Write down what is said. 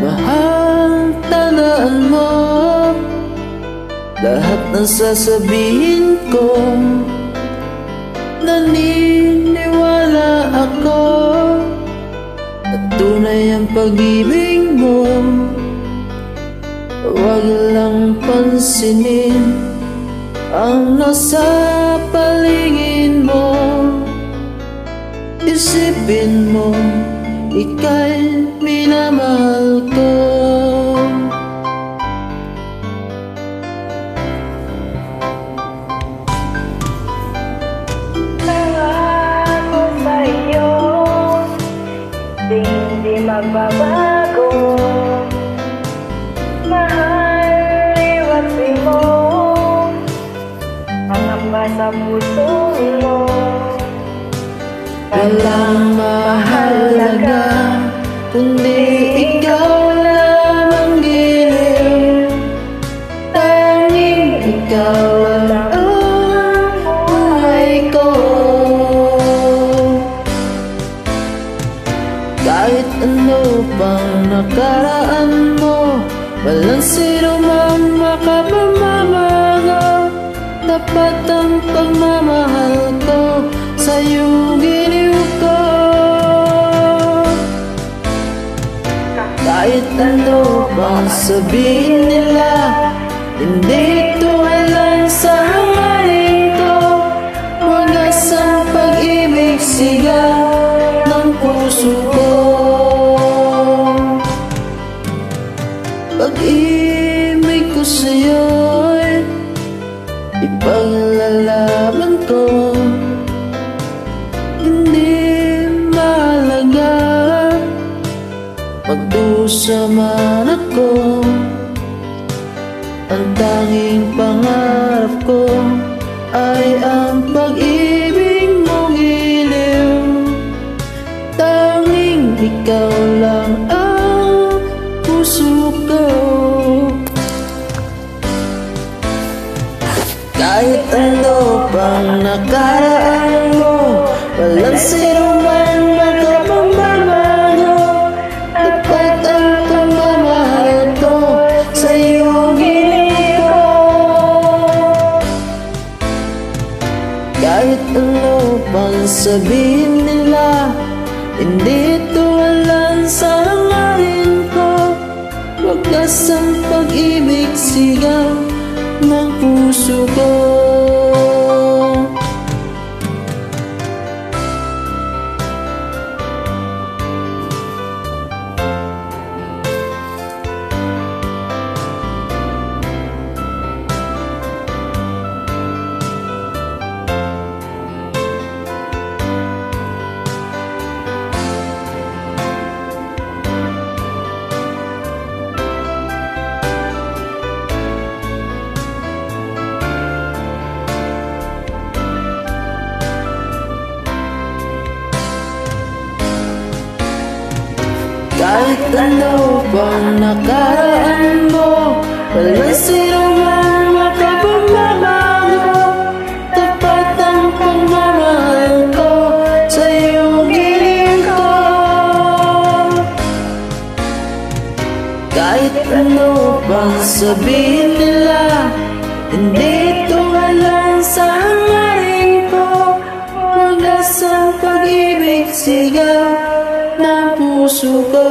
Mahal, tandaan mo lahat ng sasabihin ko. Naniniwala ako na tunay ang pag-ibig mo. Huwag lang pansinin ang nasa paligid mo. Isipin mo, ika'y minamahal ko. Nangako sa'yo, hindi magbabago. Mahal, iwasin mo ang amba sa puso mo. Walang mahalaga kundi ikaw lang ang giliw. Tanging ikaw lang ang buhay ko. Kahit ano pang nakaraan mo, walang sino mang makapamamaga. Dapat ang pagmamahal ko sa'yo giliw ko. Kahit ano pang sabihin nila, hindi ito alam sa hangarin ko. Wagas ang pag-ibig, sigaw ng puso ko. Pag-ibig ko sa'yo'y ipaglalaban ko. Hindi mahalaga magdusa man ako. Ang tanging pangarap ko ay ang pag-ibig mo giliw. Tanging ikaw lang ang puso ko. Kahit ano pang nakaraan mo, walang sino man makapamamago. Dapat ang pagmamahal ko sa'yo giliw ko. Kahit ano pang sabihin nila, hindi ito alam sa hangarin ko. Wagas ang pag-ibig, sigaw ng puso ko. Kahit ano bang nakaraan mo, walang sino man makapagbabago. Tapat ang pagmamahal ko sa'yo giliw ko. Kahit ano bang sabihin nila, hindi ito alam sa hangarin ko. Wagas ang pag-ibig, sigaw ng puso ko.